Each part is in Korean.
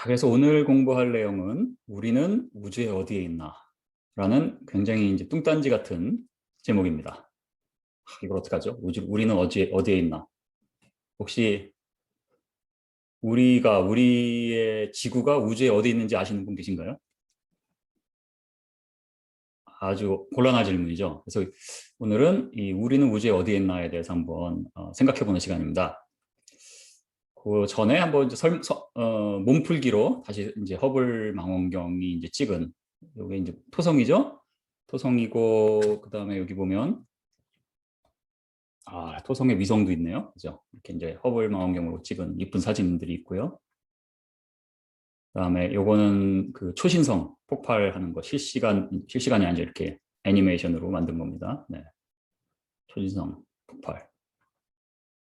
그래서 오늘 공부할 내용은 우리는 우주의 어디에 있나? 라는 굉장히 이제 뚱딴지 같은 제목입니다. 이걸 어떡하죠? 우리는 어디에 있나? 혹시 우리의 지구가 우주에 어디 있는지 아시는 분 계신가요? 아주 곤란한 질문이죠. 그래서 오늘은 이 우리는 우주에 어디에 있나에 대해서 한번 생각해 보는 시간입니다. 그 전에 한번 이제 몸풀기로 다시 이제 허블 망원경이 이제 찍은 요게 이제 토성이죠. 토성이고 그다음에 여기 보면 토성의 위성도 있네요. 그죠? 이렇게 이제 허블 망원경으로 찍은 이쁜 사진들이 있고요. 그다음에 요거는 그 초신성 폭발하는 거 실시간이 아니라 이렇게 애니메이션으로 만든 겁니다. 네. 초신성 폭발.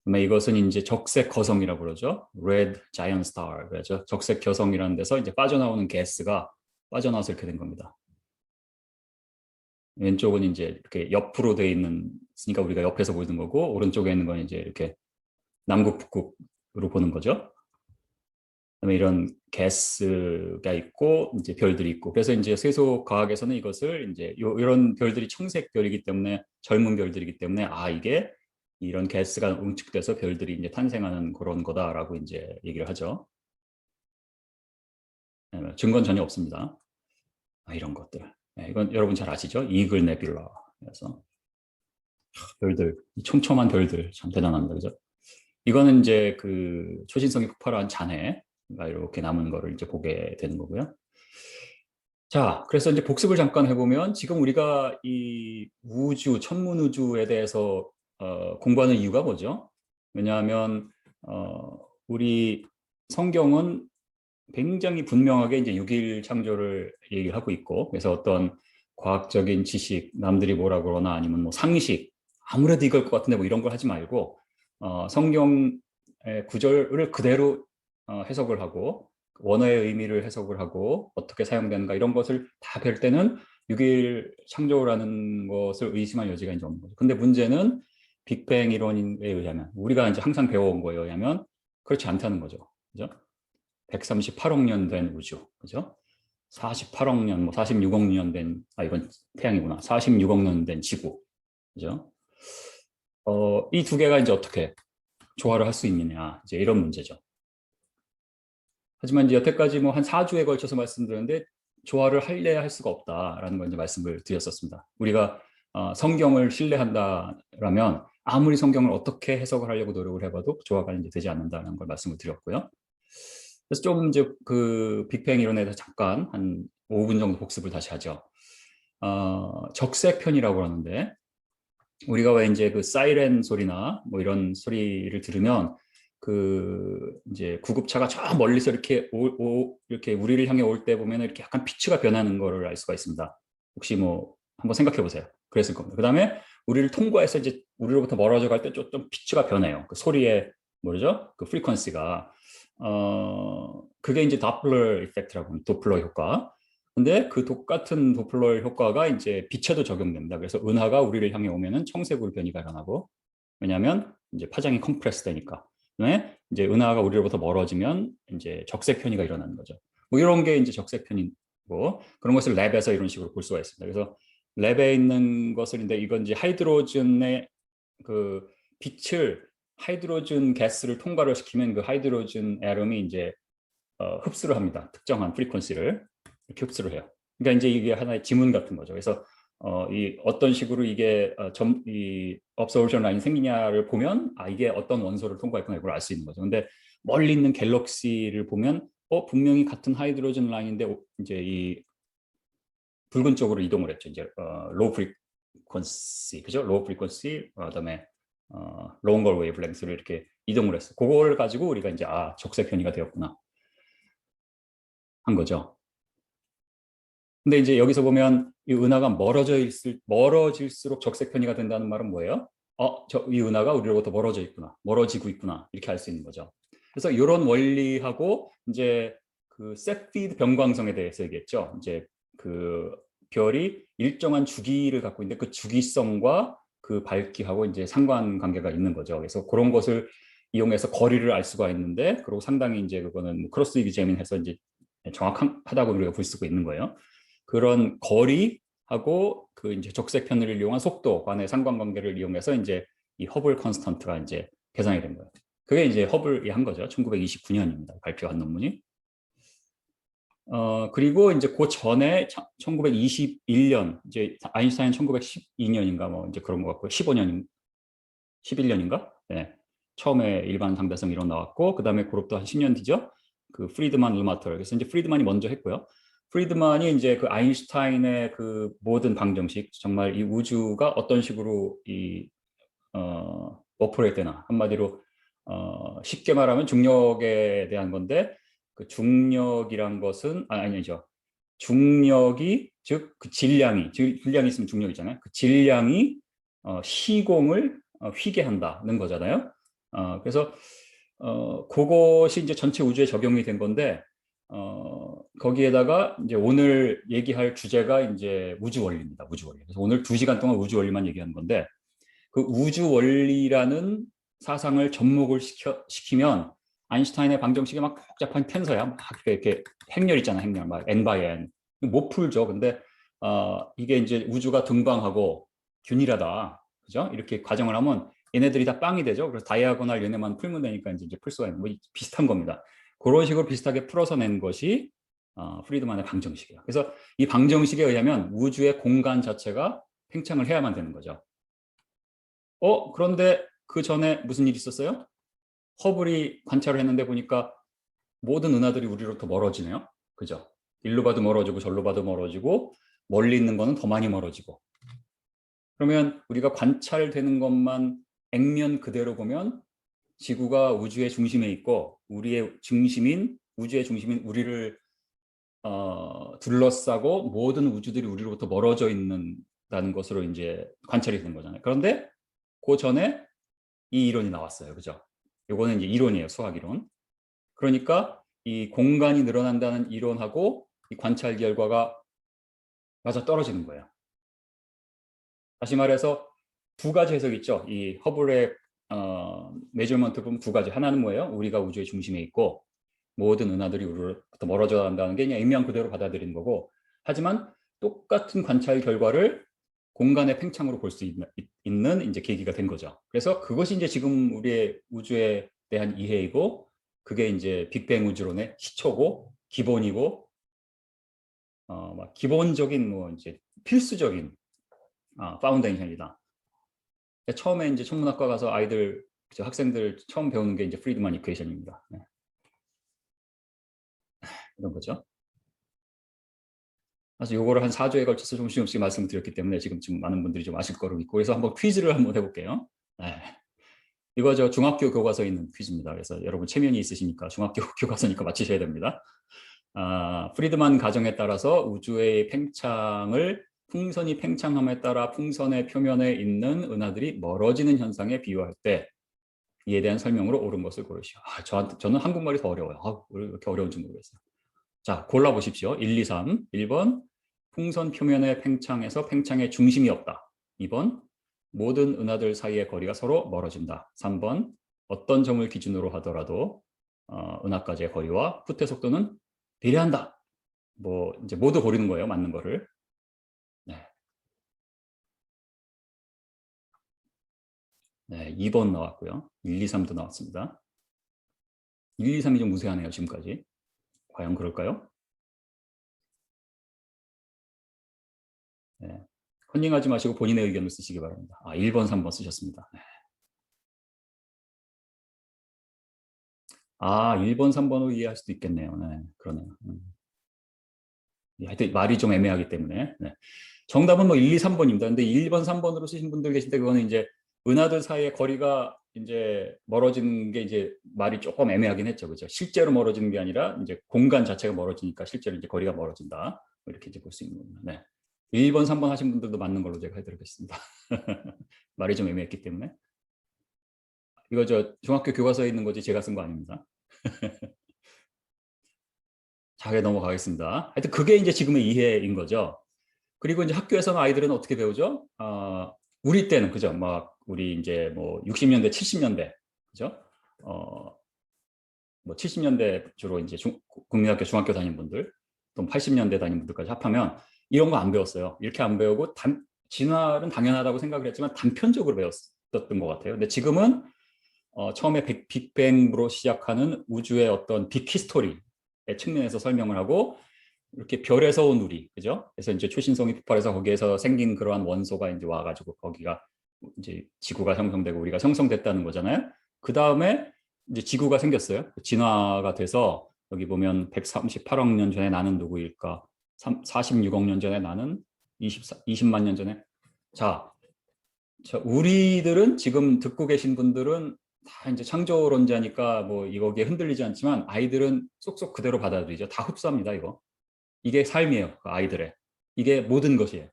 그다음에 이것은 이제 적색 거성이라고 그러죠. Red Giant Star. 그래서 적색 겨성이라는 데서 이제 빠져나오는 가스가 빠져나와서 이렇게 된 겁니다. 왼쪽은 이제 이렇게 옆으로 돼 있으니까 우리가 옆에서 보이는 거고, 오른쪽에 있는 건 이제 이렇게 남극 북극으로 보는 거죠. 그다음에 이런 가스가 있고 이제 별들이 있고, 그래서 이제 세속 과학에서는 이것을 이제 이런 별들이 청색 별이기 때문에, 젊은 별들이기 때문에 이게 이런 가스가 응축돼서 별들이 이제 탄생하는 그런 거다라고 이제 얘기를 하죠. 증거는 전혀 없습니다. 이런 것들. 이건 여러분 잘 아시죠? 이글 네뷸라. 그래서 별들, 촘촘한 별들 참 대단합니다. 그죠? 이거는 이제 그 초신성이 폭발한 잔해가 이렇게 남은 거를 이제 보게 되는 거고요. 자, 그래서 이제 복습을 잠깐 해보면 지금 우리가 이 우주, 천문우주에 대해서 공부하는 이유가 뭐죠? 왜냐하면 우리 성경은 굉장히 분명하게 이제 6일 창조를 얘기를 하고 있고, 그래서 어떤 과학적인 지식, 남들이 뭐라 그러나 아니면 뭐 상식, 아무래도 이걸 것 같은데 뭐 이런 걸 하지 말고 성경의 구절을 그대로 해석을 하고 원어의 의미를 해석을 하고 어떻게 사용되는가 이런 것을 다 뵐 때는 6일 창조라는 것을 의심할 여지가 이제 없는 거죠. 근데 문제는 빅뱅 이론에 의하면, 우리가 이제 항상 배워온 거에 의하면 그렇지 않다는 거죠. 그죠? 138억 년 된 우주, 그죠? 48억 년, 뭐 46억 년 된, 이건 태양이구나. 46억 년 된 지구, 그죠? 이 두 개가 이제 어떻게 조화를 할 수 있느냐, 이제 이런 문제죠. 하지만 이제 여태까지 뭐 한 4주에 걸쳐서 말씀드렸는데 조화를 할 수가 없다라는 걸 이제 말씀을 드렸었습니다. 우리가 성경을 신뢰한다라면 아무리 성경을 어떻게 해석을 하려고 노력을 해봐도 조화가 이제 되지 않는다는 걸 말씀을 드렸고요. 그래서 좀 이제 그 빅뱅 이론에 대해서 잠깐 한 5분 정도 복습을 다시 하죠. 적색편이라고 하는데, 우리가 왜 이제 그 사이렌 소리나 뭐 이런 소리를 들으면 그 이제 구급차가 저 멀리서 이렇게 이렇게 우리를 향해 올 때 보면 이렇게 약간 피치가 변하는 거를 알 수가 있습니다. 혹시 뭐 한번 생각해 보세요. 그랬을 겁니다. 그 다음에 우리를 통과해서 이제 우리로부터 멀어져 갈 때 좀 피치가 변해요. 그 소리의 뭐죠? 그 프리퀀시가 그게 이제 도플러 이펙트라고 합니다. 도플러 효과. 근데 그 똑같은 도플러 효과가 이제 빛에도 적용됩니다. 그래서 은하가 우리를 향해 오면은 청색으로 변이가 일어나고, 왜냐하면 이제 파장이 컴프레스 되니까. 그다음에 이제 은하가 우리로부터 멀어지면 이제 적색 편이가 일어나는 거죠. 뭐 이런 게 이제 적색 편이고, 그런 것을 랩에서 이런 식으로 볼 수가 있습니다. 그래서 랩에 있는 것을, 이건 이제 하이드로전의 그 빛을 하이드로전 가스를 통과를 시키면 그 하이드로전 애tom이 이제 흡수를 합니다. 특정한 프리퀀시를 이렇게 흡수를 해요. 그러니까 이제 이게 하나의 지문 같은 거죠. 그래서 이 어떤 식으로 이게 이 observation 라인이 생기냐를 보면 이게 어떤 원소를 통과했구나 이걸 알 수 있는 거죠. 근데 멀리 있는 갤럭시를 보면 분명히 같은 하이드로전 라인인데 이제 이 붉은 쪽으로 이동을 했죠. 이제 low frequency, 그죠? low frequency, 그다음에 longer wavelength로 이렇게 이동을 했어요. 그걸 가지고 우리가 이제 적색 편이가 되었구나 한 거죠. 근데 이제 여기서 보면 이 은하가 멀어질수록 적색 편이가 된다는 말은 뭐예요? 이 은하가 우리로부터 멀어지고 있구나 이렇게 알 수 있는 거죠. 그래서 이런 원리하고 이제 그 세피드 변광성에 대해서 얘기했죠. 이제 그 별이 일정한 주기를 갖고 있는데 그 주기성과 그 밝기하고 이제 상관관계가 있는 거죠. 그래서 그런 것을 이용해서 거리를 알 수가 있는데, 그리고 상당히 이제 그거는 크로스 이그제민해서 이제 정확하다고 우리가 볼 수가 있는 거예요. 그런 거리하고 그 이제 적색 편을 이용한 속도 간의 상관관계를 이용해서 이제 이 허블 컨스턴트가 이제 계산이 된 거예요. 그게 이제 허블이 한 거죠. 1929년입니다. 발표한 논문이. 그리고 이제 그 전에 1921년 이제 아인슈타인 1912년인가 뭐 이제 그런 것 같고요. 15년, 11년인가? 네. 처음에 일반 상대성 이론 나왔고 그다음에 그룹도 한 10년 뒤죠. 그 프리드만 르마터. 그래서 이제 프리드만이 먼저 했고요. 프리드만이 이제 그 아인슈타인의 그 모든 방정식, 정말 이 우주가 어떤 식으로 이 오퍼레이트 되나, 한마디로 쉽게 말하면 중력에 대한 건데, 그 중력이란 것은 아니죠. 중력이 즉 그 질량이 있으면 중력이잖아요. 그 질량이 시공을 휘게 한다는 거잖아요. 그래서 그것이 이제 전체 우주에 적용이 된 건데, 거기에다가 이제 오늘 얘기할 주제가 이제 우주 원리입니다. 우주 원리. 그래서 오늘 2시간 동안 우주 원리만 얘기하는 건데, 그 우주 원리라는 사상을 접목을 시키면 아인슈타인의 방정식이 막 복잡한 텐서야. 막 이렇게 행렬 있잖아, 행렬. 막 n by n. 못 풀죠. 근데 이게 이제 우주가 등방하고 균일하다. 그죠? 이렇게 과정을 하면 얘네들이 다 빵이 되죠. 그래서 다이아고날 얘네만 풀면 되니까 이제 풀 수가 있는 뭐 비슷한 겁니다. 그런 식으로 비슷하게 풀어서 낸 것이 프리드만의 방정식이에요. 그래서 이 방정식에 의하면 우주의 공간 자체가 팽창을 해야만 되는 거죠. 그런데 그 전에 무슨 일이 있었어요? 허블이 관찰을 했는데 보니까 모든 은하들이 우리로부터 멀어지네요. 그죠? 일로 봐도 멀어지고 절로 봐도 멀어지고 멀리 있는 거는 더 많이 멀어지고. 그러면 우리가 관찰되는 것만 액면 그대로 보면 지구가 우주의 중심에 있고 우주의 중심인 우리를 둘러싸고 모든 우주들이 우리로부터 멀어져 있는다는 것으로 이제 관찰이 된 거잖아요. 그런데 그 전에 이 이론이 나왔어요. 그죠? 요거는 이제 이론이에요. 수학 이론. 그러니까 이 공간이 늘어난다는 이론하고 이 관찰 결과가 맞아 떨어지는 거예요. 다시 말해서 두 가지 해석이 있죠. 이 허블의 메저먼트 보면 두 가지. 하나는 뭐예요? 우리가 우주의 중심에 있고 모든 은하들이 우리로부터 멀어져 간다는 게 그냥 액면 그대로 받아들이는 거고, 하지만 똑같은 관찰 결과를 공간의 팽창으로 볼 수 있는 이제 계기가 된 거죠. 그래서 그것이 이제 지금 우리의 우주에 대한 이해이고, 그게 이제 빅뱅 우주론의 시초고 기본이고, 막 기본적인 뭐 이제 필수적인 파운데이션이다. 처음에 이제 천문학과 가서 아이들 학생들 처음 배우는 게 이제 프리드만 이퀘이션입니다. 네. 이런 거죠. 그래서 요거를 한 4주에 걸쳐서 조금씩 말씀을 드렸기 때문에 지금 많은 분들이 좀 아실 거로 믿고, 그래서 한번 퀴즈를 한번 해볼게요. 네. 이거 저 중학교 교과서에 있는 퀴즈입니다. 그래서 여러분 체면이 있으시니까 중학교 교과서니까 맞히셔야 됩니다. 프리드만 가정에 따라서 우주의 팽창을 풍선이 팽창함에 따라 풍선의 표면에 있는 은하들이 멀어지는 현상에 비유할 때 이에 대한 설명으로 옳은 것을 고르시오. 저는 한국말이 더 어려워요. 왜 이렇게 어려운지 모르겠어요. 자, 골라보십시오. 1, 2, 3. 1번, 풍선 표면의 팽창에서 팽창의 중심이 없다. 2번, 모든 은하들 사이의 거리가 서로 멀어진다. 3번, 어떤 점을 기준으로 하더라도 은하까지의 거리와 후퇴 속도는 비례한다. 뭐 이제 모두 고르는 거예요. 맞는 거를. 네. 네, 2번 나왔고요. 1, 2, 3도 나왔습니다. 1, 2, 3이 좀 무세하네요. 지금까지. 과연 그럴까요? 네. 컨닝하지 마시고 본인의 의견을 쓰시기 바랍니다. 1번, 3번 쓰셨습니다. 네. 1번, 3번으로 이해할 수도 있겠네요. 네, 그러네요. 하여튼 말이 좀 애매하기 때문에. 네. 정답은 뭐 1, 2, 3번입니다. 근데 1번, 3번으로 쓰신 분들 계신데 그거는 이제 은하들 사이의 거리가 이제 멀어지는 게 이제 말이 조금 애매하긴 했죠. 그죠? 실제로 멀어지는 게 아니라 이제 공간 자체가 멀어지니까 실제로 이제 거리가 멀어진다. 이렇게 이제 볼 수 있는 겁니다. 네. 1번, 3번 하신 분들도 맞는 걸로 제가 해드리겠습니다. 말이 좀 애매했기 때문에. 이거 저 중학교 교과서에 있는 거지 제가 쓴 거 아닙니다. 자게 넘어가겠습니다. 하여튼 그게 이제 지금의 이해인 거죠. 그리고 이제 학교에서는 아이들은 어떻게 배우죠? 우리 때는 그죠? 막 우리 이제 뭐 60년대, 70년대 그죠? 뭐 70년대 주로 이제 국민학교 중학교 다닌 분들, 또 80년대 다닌 분들까지 합하면 이런 거 안 배웠어요. 이렇게 안 배우고 진화는 당연하다고 생각을 했지만 단편적으로 배웠었던 것 같아요. 근데 지금은 처음에 빅뱅으로 시작하는 우주의 어떤 빅히스토리의 측면에서 설명을 하고 이렇게 별에서 온 우리, 그죠? 그래서 이제 초신성이 폭발해서 거기에서 생긴 그러한 원소가 이제 와가지고 거기가 이제 지구가 형성되고 우리가 형성됐다는 거잖아요. 그 다음에 이제 지구가 생겼어요. 진화가 돼서 여기 보면 138억 년 전에 나는 누구일까? 46억 년 전에 나는 20만 년 전에. 자, 우리들은 지금 듣고 계신 분들은 다 이제 창조론자니까 뭐 이거기에 흔들리지 않지만 아이들은 쏙쏙 그대로 받아들이죠. 다 흡수합니다, 이거. 이게 삶이에요, 그 아이들의. 이게 모든 것이에요.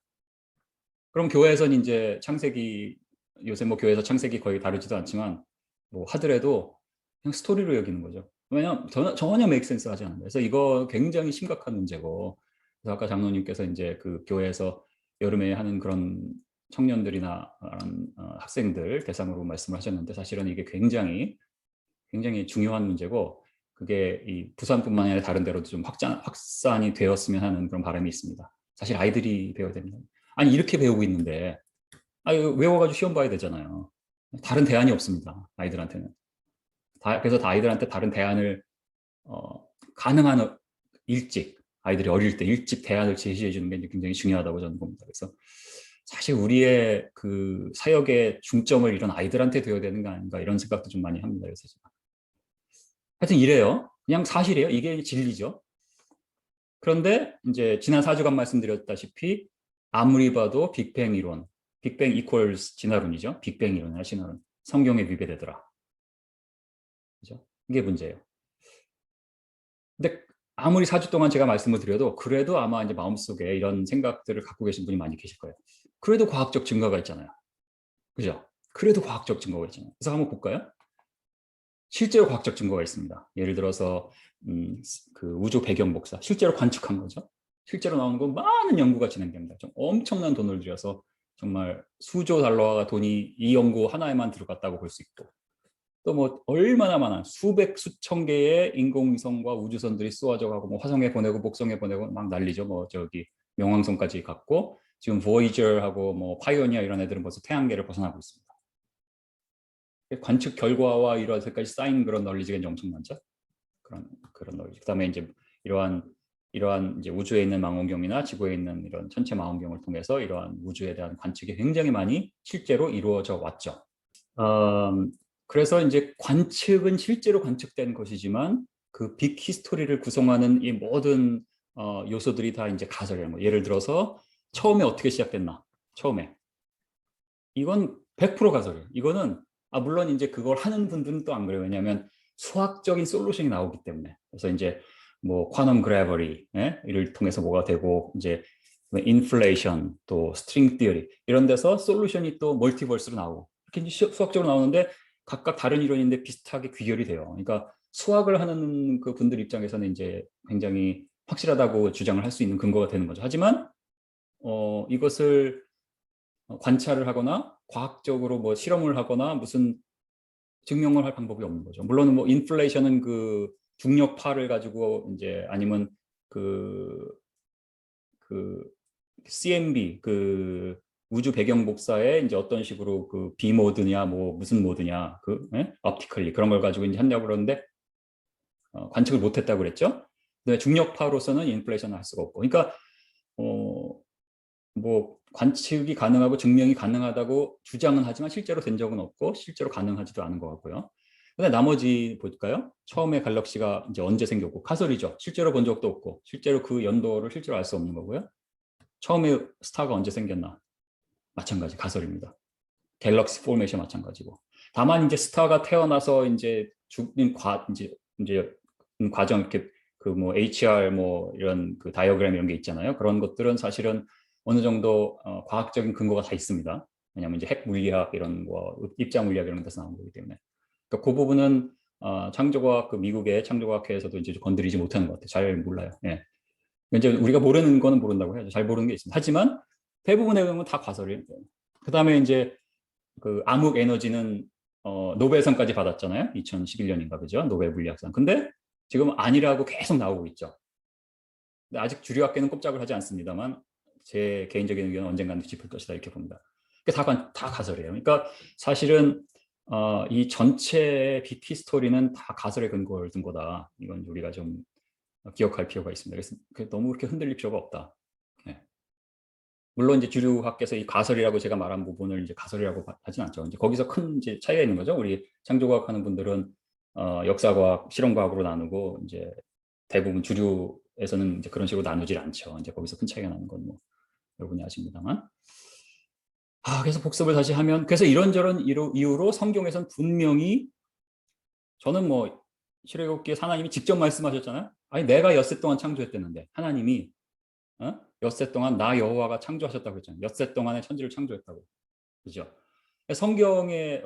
그럼 교회에서는 이제 창세기, 요새 뭐 교회에서 창세기 거의 다루지도 않지만 뭐 하더라도 그냥 스토리로 여기는 거죠. 왜냐하면 전혀 메이크 센스 하지 않아요. 그래서 이거 굉장히 심각한 문제고, 그래서 아까 장로님께서 이제 그 교회에서 여름에 하는 그런 청년들이나 학생들 대상으로 말씀을 하셨는데, 사실은 이게 굉장히 중요한 문제고, 그게 이 부산뿐만 아니라 다른 데로도 좀 확산이 되었으면 하는 그런 바람이 있습니다. 사실 아이들이 배워야 됩니다. 아니 이렇게 배우고 있는데 이거 외워가지고 시험 봐야 되잖아요. 다른 대안이 없습니다, 아이들한테는. 그래서 아이들한테 다른 대안을 가능한 일찍, 아이들이 어릴 때 일찍 대안을 제시해 주는 게 굉장히 중요하다고 저는 봅니다. 그래서 사실 우리의 그 사역의 중점을 이런 아이들한테 둬야 되는 거 아닌가, 이런 생각도 좀 많이 합니다, 요새. 하여튼 이래요. 그냥 사실이에요. 이게 진리죠. 그런데 이제 지난 4주간 말씀드렸다시피 아무리 봐도 빅뱅 이론, 빅뱅 이퀄스 진화론이죠. 빅뱅 이론이나 진화론, 성경에 위배되더라. 그죠? 이게 문제예요. 근데 아무리 4주 동안 제가 말씀을 드려도 그래도 아마 이제 마음속에 이런 생각들을 갖고 계신 분이 많이 계실 거예요. 그래도 과학적 증거가 있잖아요. 그죠? 그래도 과학적 증거가 있잖아요. 그래서 한번 볼까요? 실제로 과학적 증거가 있습니다. 예를 들어서 그 우주 배경 복사, 실제로 관측한 거죠. 실제로 나오는 건 많은 연구가 진행됩니다. 좀 엄청난 돈을 들여서 정말 수조 달러가 돈이 이 연구 하나에만 들어갔다고 볼 수 있고, 또 뭐 얼마나 많은 수백 수천 개의 인공위성과 우주선들이 쏘아져 가고 뭐 화성에 보내고 목성에 보내고 막 난리죠. 뭐 저기 명왕성까지 갔고, 지금 보이저하고 뭐 파이오니아 이런 애들은 벌써 태양계를 벗어나고 있습니다. 관측 결과와 이런 것까지 쌓인 그런 널리지가 이제 엄청나죠. 그런 널리지. 그다음에 이제 이러한 이제 우주에 있는 망원경이나 지구에 있는 이런 천체 망원경을 통해서 이러한 우주에 대한 관측이 굉장히 많이 실제로 이루어져 왔죠. 그래서 이제 관측은 실제로 관측된 것이지만 그 빅 히스토리를 구성하는 이 모든 요소들이 다 이제 가설이라는 거. 예를 들어서 처음에 어떻게 시작됐나? 처음에 이건 100% 가설이에요. 이거는 물론 이제 그걸 하는 분들은 또 안 그래요. 왜냐하면 수학적인 솔루션이 나오기 때문에. 그래서 이제 뭐 쿼넌 그래버리 이를 통해서 뭐가 되고, 이제 인플레이션, 또 스트링 티어리 이런 데서 솔루션이 또 멀티버스로 나오고, 이렇게 이제 수학적으로 나오는데 각각 다른 이론인데 비슷하게 귀결이 돼요. 그러니까 수학을 하는 그 분들 입장에서는 이제 굉장히 확실하다고 주장을 할 수 있는 근거가 되는 거죠. 하지만 이것을 관찰을 하거나 과학적으로 뭐 실험을 하거나 무슨 증명을 할 방법이 없는 거죠. 물론 뭐 인플레이션은 그 중력파를 가지고 이제, 아니면 그 CMB 그 우주 배경 복사에 이제 어떤 식으로 그 B 모드냐 뭐 무슨 모드냐 optically 그런 걸 가지고 이제 한다고 그러는데 관측을 못했다고 그랬죠. 근데 중력파로서는 인플레이션을 할 수가 없고, 그러니까 뭐 관측이 가능하고 증명이 가능하다고 주장은 하지만 실제로 된 적은 없고 실제로 가능하지도 않은 것 같고요. 근데 나머지 볼까요? 처음에 갈럭시가 이제 언제 생겼고, 가설이죠. 실제로 본 적도 없고 실제로 그 연도를 실제로 알 수 없는 거고요. 처음에 스타가 언제 생겼나? 마찬가지 가설입니다. 갤럭시 포메이션 마찬가지고. 다만 이제 스타가 태어나서 이제 죽는 이제 과정, 이렇게 그 뭐 HR 뭐 이런 그 다이어그램 이런 게 있잖아요. 그런 것들은 사실은 어느 정도 과학적인 근거가 다 있습니다. 왜냐하면 이제 핵 물리학 이런 거, 입자 물리학 이런 데서 나온 거기 때문에. 그러니까 그 부분은 창조과학, 그 미국의 창조과학회에서도 이제 건드리지 못하는 것 같아요. 잘 몰라요. 예. 이제 우리가 모르는 거는 모른다고 해야죠. 잘 모르는 게 있습니다. 하지만 대부분의 경우는 다 가설이에요. 그 다음에 이제 그 암흑 에너지는 노벨상까지 받았잖아요. 2011년인가 그죠? 노벨 물리학상. 근데 지금 아니라고 계속 나오고 있죠. 근데 아직 주류학계는 꼼짝을 하지 않습니다만 제 개인적인 의견은 언젠가는 뒤집힐 것이다 이렇게 봅니다. 다 가설이에요. 그러니까 사실은 이 전체 BT 스토리는 다 가설에 근거를 둔 거다. 이건 우리가 좀 기억할 필요가 있습니다. 그래서 너무 그렇게 흔들릴 필요가 없다. 네. 물론 이제 주류학계에서 이 가설이라고 제가 말한 부분을 이제 가설이라고 하진 않죠. 이제 거기서 큰 이제 차이가 있는 거죠. 우리 창조과학 하는 분들은 역사과학, 실험과학으로 나누고 이제 대부분 주류에서는 이제 그런 식으로 나누질 않죠. 이제 거기서 큰 차이가 나는 건 뭐 여러분이 아십니다만. 그래서 복습을 다시 하면 그래서 이런저런 이유로 성경에서는 분명히 저는 뭐 출애굽기에 하나님이 직접 말씀하셨잖아요. 아니 내가 엿새 동안 창조했다는데 하나님이 엿새 동안 나 여호와가 창조하셨다고 했잖아요. 엿새 동안에 천지를 창조했다고. 그죠? 성경의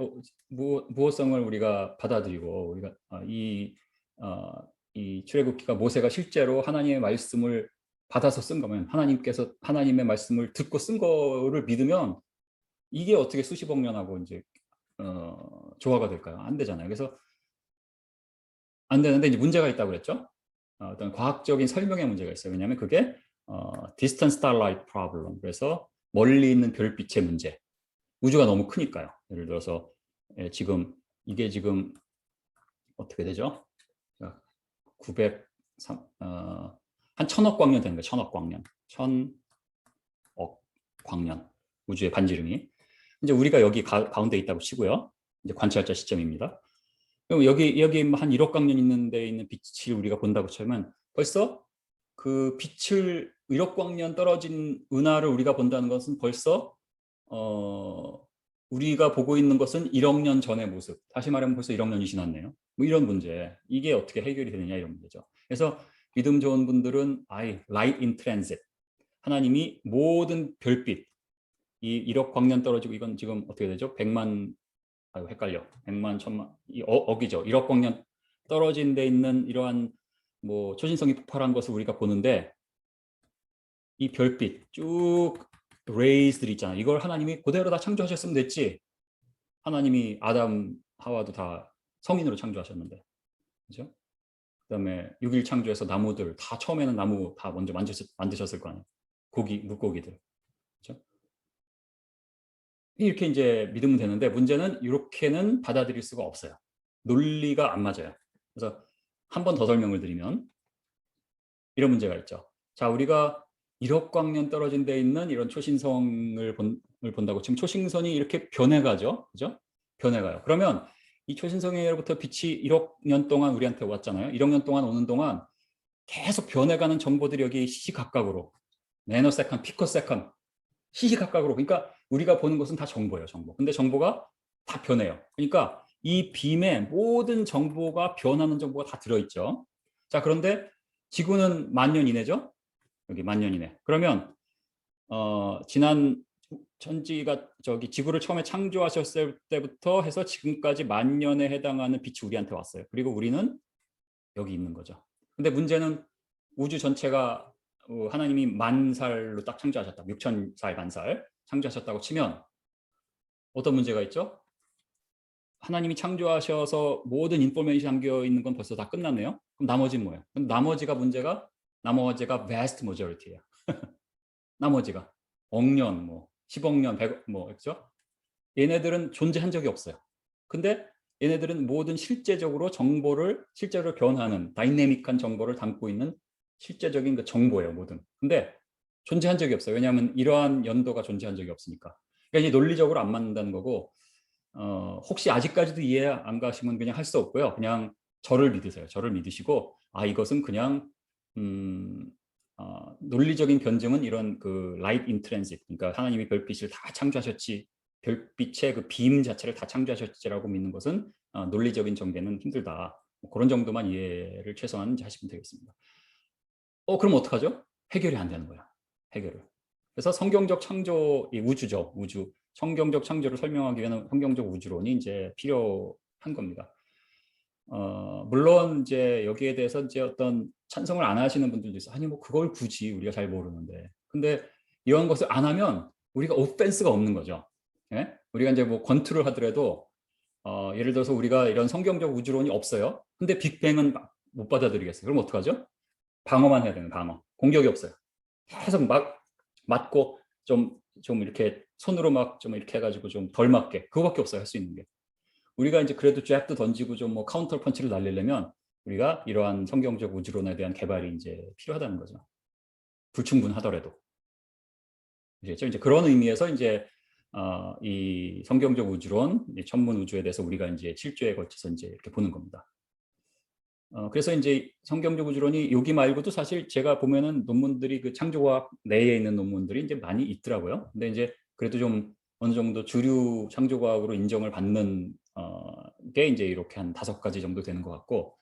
무호성을 우리가 받아들이고 우리가 이 출애굽기가 모세가 실제로 하나님의 말씀을 받아서 쓴 거면 하나님께서 하나님의 말씀을 듣고 쓴 거를 믿으면 이게 어떻게 수십억 년하고 이제 조화가 될까요? 안 되잖아요. 그래서 안 되는데 이제 문제가 있다고 그랬죠. 어떤 과학적인 설명의 문제가 있어요. 왜냐하면 그게 distant starlight problem. 그래서 멀리 있는 별빛의 문제. 우주가 너무 크니까요. 예를 들어서 이게 지금 어떻게 되죠? 903, 한 1000억 광년 되는 거예요. 1000억 광년. 1000억 광년. 우주의 반지름이. 이제 우리가 여기 가운데 있다고 치고요. 이제 관찰자 시점입니다. 그럼 여기 한 1억 광년 있는 데 있는 빛을 우리가 본다고 치면 벌써 그 빛을 1억 광년 떨어진 은하를 우리가 본다는 것은 벌써 우리가 보고 있는 것은 1억 년 전의 모습. 다시 말하면 벌써 1억 년이 지났네요. 뭐 이런 문제. 이게 어떻게 해결이 되느냐 이런 문제죠. 그래서 믿음 좋은 분들은 light in transit. 하나님이 모든 별빛 이 1억 광년 떨어지고 이건 지금 어떻게 되죠? 100만 헷갈려. 100만, 1000만 억이죠. 1억 광년 떨어진 데 있는 이러한 뭐 초신성이 폭발한 것을 우리가 보는데 이 별빛 쭉 레이스들 있잖아. 이걸 하나님이 그대로 다 창조하셨으면 됐지. 하나님이 아담 하와도 다 성인으로 창조하셨는데, 그죠? 그다음에 6일 창조해서 나무들 다 처음에는 나무 다 먼저 만드셨을 거 아니에요. 물고기들, 그죠? 이렇게 이제 믿으면 되는데 문제는 이렇게는 받아들일 수가 없어요. 논리가 안 맞아요. 그래서 한 번 더 설명을 드리면 이런 문제가 있죠. 자, 우리가 1억 광년 떨어진 데 있는 이런 초신성을 본다고 치면 초신성이 이렇게 변해가죠. 그죠? 변해가요. 그러면 이 초신성으로부터 빛이 1억 년 동안 우리한테 왔잖아요. 1억 년 동안 오는 동안 계속 변해가는 정보들이 여기 시시각각으로 네노세컨, 피코세컨 시시각각으로 그러니까 우리가 보는 것은 다 정보예요. 정보. 근데 정보가 다 변해요. 그러니까 이 빔에 모든 정보가 변하는 정보가 다 들어있죠. 자, 그런데 지구는 10,000년 이내죠. 여기 10,000년 이내. 그러면 지난 천지가 지구를 처음에 창조하셨을 때부터 해서 지금까지 10,000년에 해당하는 빛이 우리한테 왔어요. 그리고 우리는 여기 있는 거죠. 근데 문제는 우주 전체가 하나님이 10,000살로 딱 창조하셨다. 6,000살, 10,000살 창조하셨다고 치면 어떤 문제가 있죠? 하나님이 창조하셔서 모든 인포메이션이 담겨 있는 건 벌써 다 끝났네요. 그럼 나머지는 뭐예요? 그럼 나머지가 vast majority예요. 나머지가 억년, 뭐 10억 년, 100억 뭐 그렇죠? 얘네들은 존재한 적이 없어요. 근데 얘네들은 모든 실제로 변하는 다이내믹한 정보를 담고 있는 실제적인 그 정보예요, 모든. 근데 존재한 적이 없어요. 왜냐하면 이러한 연도가 존재한 적이 없으니까. 그러니까 이제 논리적으로 안 맞는다는 거고, 혹시 아직까지도 이해 안 가시면 그냥 할 수 없고요. 그냥 저를 믿으세요. 저를 믿으시고, 이것은 그냥 논리적인 변증은 이런 그 light in transit, 그러니까 하나님이 별빛을 다 창조하셨지, 별빛의 그 빔 자체를 다 창조하셨지라고 믿는 것은 논리적인 전개는 힘들다. 뭐 그런 정도만 이해를 최소한 하시면 되겠습니다. 그럼 어떡하죠? 해결이 안 되는 거야. 해결을. 그래서 성경적 창조, 우주죠. 우주. 성경적 창조를 설명하기 위해서는 성경적 우주론이 이제 필요한 겁니다. 물론 이제 여기에 대해서 이제 어떤 찬성을 안 하시는 분들도 있어. 아니 뭐 그걸 굳이 우리가 잘 모르는데. 근데 이런 것을 안 하면 우리가 오펜스가 없는 거죠. 예? 우리가 이제 뭐 권투를 하더라도 예를 들어서 우리가 이런 성경적 우주론이 없어요. 근데 빅뱅은 못 받아들이겠어요. 그럼 어떡하죠? 방어만 해야 되는 방어. 공격이 없어요. 계속 막 맞고 좀 이렇게 손으로 막 좀 이렇게 해가지고 좀 덜 맞게. 그거밖에 없어요. 할 수 있는 게. 우리가 이제 그래도 잽도 던지고 좀 뭐 카운터 펀치를 날리려면 우리가 이러한 성경적 우주론에 대한 개발이 이제 필요하다는 거죠. 불충분하더라도. 그렇죠? 이제 그런 의미에서 이제 이 성경적 우주론, 천문 우주에 대해서 우리가 이제 7주에 걸쳐서 이제 이렇게 보는 겁니다. 그래서 이제 성경적 우주론이 여기 말고도 사실 제가 보면은 논문들이 그 창조과학 내에 있는 논문들이 이제 많이 있더라고요. 근데 이제 그래도 좀 어느 정도 주류 창조과학으로 인정을 받는 게 이제 이렇게 한 5가지 정도 되는 것 같고,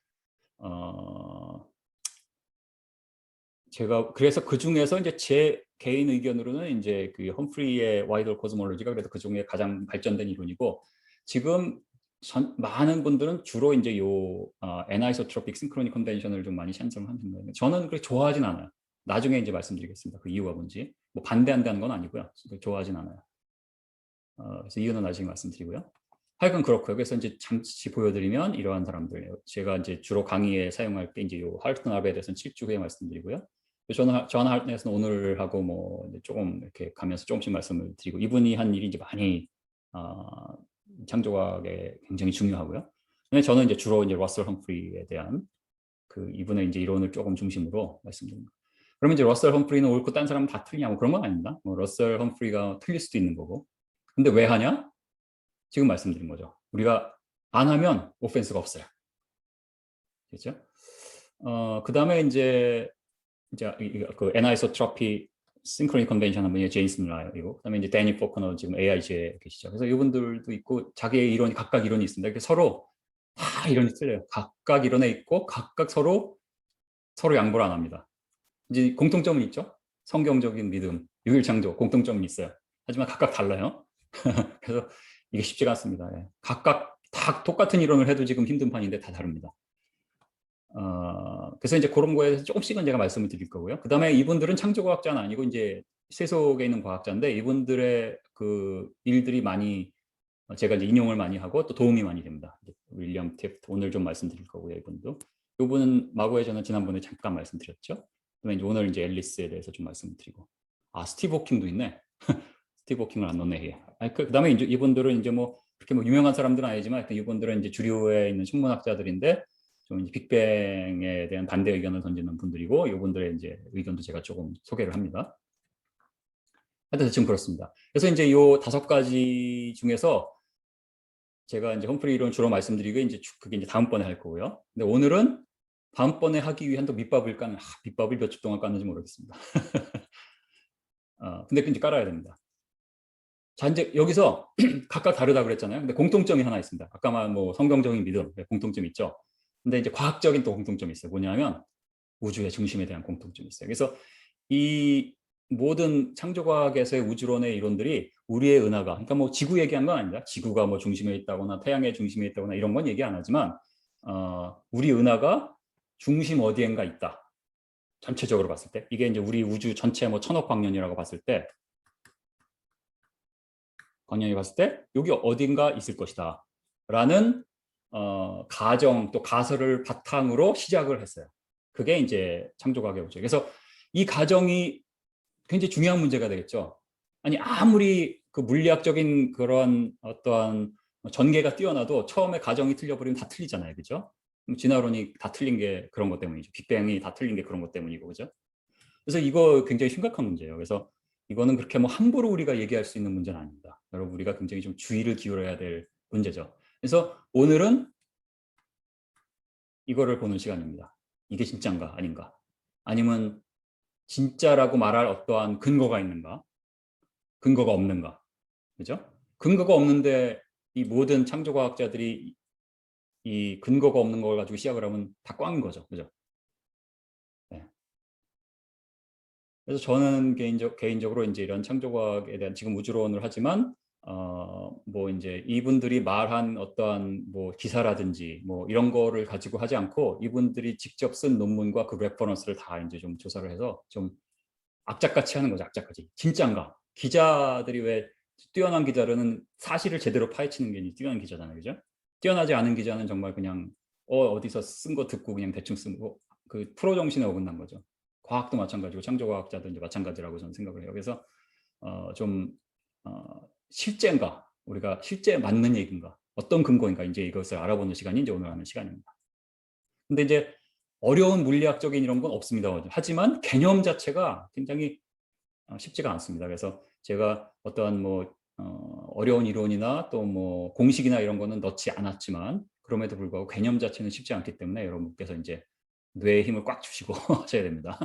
제가 그래서 그 중에서 이제 제 개인 의견으로는 이제 그 험프리의 와이드 코스몰로지가 그래도 그 중에 가장 발전된 이론이고, 지금 많은 분들은 주로 이제 요 애나이소트로픽 싱크로닉 컨벤션을 좀 많이 찬성하는 거예요. 저는 그렇게 좋아하진 않아요. 나중에 이제 말씀드리겠습니다. 그 이유가 뭔지. 뭐 반대한다는 건 아니고요. 좋아하진 않아요. 그래서 이유는 나중에 말씀드리고요. 하여간 그렇고요. 그래서 이제 잠시 보여드리면 이러한 사람들, 제가 이제 주로 강의에 사용할 때 이제 요 할튼 아베에 대해서는 7주 후에 말씀드리고요. 저는 할튼에서는 오늘 하고 뭐 조금 이렇게 가면서 조금씩 말씀을 드리고, 이분이 한 일이 이제 많이 창조학에 굉장히 중요하고요. 근데 저는 이제 주로 이제 러셀 험프리에 대한 그 이분의 이제 이론을 조금 중심으로 말씀드립니다. 그러면 이제 러셀 험프리는 옳고 딴 사람은 다 틀리냐고 그런 건 아닙니다. 뭐 러셀 험프리가 틀릴 수도 있는 거고. 근데 왜 하냐? 지금 말씀드린 거죠. 우리가 안 하면 오펜스가 없어요. 그렇죠? 그 다음에 이제 그 애나이소트로피 싱크로닉 컨벤션 하면 제임스 밀러이고, 그다음에 이제 데니 포커너 지금 AIG에 계시죠. 그래서 이분들도 있고 자기의 이론이 각각 이론이 있습니다. 이렇게 서로 다 이론이 틀려요. 각각 이론에 있고 각각 서로 양보를 안 합니다. 이제 공통점은 있죠. 성경적인 믿음, 유일창조 공통점은 있어요. 하지만 각각 달라요. 그래서 이게 쉽지가 않습니다. 예. 각각 다 똑같은 이론을 해도 지금 힘든 판인데 다 다릅니다. 그래서 이제 그런 거에 대해서 조금씩은 제가 말씀을 드릴 거고요. 그 다음에 이분들은 창조과학자는 아니고 이제 세속에 있는 과학자인데, 이분들의 그 일들이 많이 제가 이제 인용을 많이 하고 또 도움이 많이 됩니다. 윌리엄 팁 오늘 좀 말씀드릴 거고요. 이분도. 이분은 마고에 저는 지난번에 잠깐 말씀드렸죠. 그다음에 이제 오늘 이제 앨리스에 대해서 좀 말씀드리고, 스티브 호킹도 있네. 스티브 호킹을 안 넣네. 그다음에 이제 이분들은 이제 뭐 그렇게 뭐 유명한 사람들은 아니지만 이분들은 이제 주류에 있는 천문학자들인데 좀 이제 빅뱅에 대한 반대 의견을 던지는 분들이고, 이분들의 이제 의견도 제가 조금 소개를 합니다. 하여튼 지금 그렇습니다. 그래서 이제 요 5가지 중에서 제가 이제 험프리 이론 주로 말씀드리고 이제 그게 이제 다음번에 할 거고요. 근데 오늘은 다음번에 하기 위한 또 밑밥을 까는, 밑밥을 몇 주 동안 깠는지 모르겠습니다. 근데 이제 깔아야 됩니다. 자, 이제 여기서 각각 다르다고 그랬잖아요. 근데 공통점이 하나 있습니다. 아까 말한 뭐 성경적인 믿음, 공통점이 있죠. 근데 이제 과학적인 또 공통점이 있어요. 뭐냐면 우주의 중심에 대한 공통점이 있어요. 그래서 이 모든 창조과학에서의 우주론의 이론들이 우리의 은하가, 그러니까 뭐 지구 얘기한 건 아닙니다. 지구가 뭐 중심에 있다거나 태양의 중심에 있다거나 이런 건 얘기 안 하지만 우리 은하가 중심 어디엔가 있다. 전체적으로 봤을 때 이게 이제 우리 우주 전체 뭐 1000억 광년이라고 봤을 때 여기 어딘가 있을 것이다 라는 가정 또 가설을 바탕으로 시작을 했어요. 그게 이제 창조과학의 우주. 그래서 이 가정이 굉장히 중요한 문제가 되겠죠. 아니 아무리 그 물리학적인 그런 어떠한 전개가 뛰어나도 처음에 가정이 틀려버리면 다 틀리잖아요. 그죠? 진화론이 다 틀린 게 그런 것 때문이죠. 빅뱅이 다 틀린 게 그런 것 때문이고. 그죠? 그래서 이거 굉장히 심각한 문제예요. 그래서 이거는 그렇게 뭐 함부로 우리가 얘기할 수 있는 문제는 아닙니다. 여러분, 우리가 굉장히 좀 주의를 기울여야 될 문제죠. 그래서 오늘은 이거를 보는 시간입니다. 이게 진짜인가 아닌가? 아니면 진짜라고 말할 어떠한 근거가 있는가? 근거가 없는가? 그죠? 근거가 없는데 이 모든 창조과학자들이 이 근거가 없는 걸 가지고 시작을 하면 다 꽝인 거죠. 그죠? 네. 그래서 저는 개인적으로 이제 이런 창조과학에 대한 지금 우주론을 하지만 뭐 이제 이분들이 말한 어떠한 뭐 기사라든지 뭐 이런 거를 가지고 하지 않고 이분들이 직접 쓴 논문과 그 레퍼런스를 다 이제 좀 조사를 해서 좀 악착같이 하는 거죠. 악착같이. 진짜인가? 기자들이 왜 뛰어난 기자들은 사실을 제대로 파헤치는 게 뛰어난 기자잖아요. 그죠? 뛰어나지 않은 기자는 정말 그냥 어디서 쓴 거 듣고 그냥 대충 쓰고 그 프로 정신에 어긋난 거죠. 과학도 마찬가지고 창조과학자도 이제 마찬가지라고 저는 생각을 해요. 그래서 좀 실제인가? 우리가 실제 맞는 얘기인가? 어떤 근거인가? 이제 이것을 알아보는 시간이 이제 오늘 하는 시간입니다. 근데 이제 어려운 물리학적인 이런 건 없습니다. 하지만 개념 자체가 굉장히 쉽지가 않습니다. 그래서 제가 어떠한 뭐 어려운 이론이나 또 뭐 공식이나 이런 거는 넣지 않았지만 그럼에도 불구하고 개념 자체는 쉽지 않기 때문에 여러분께서 이제 뇌에 힘을 꽉 주시고 하셔야 됩니다.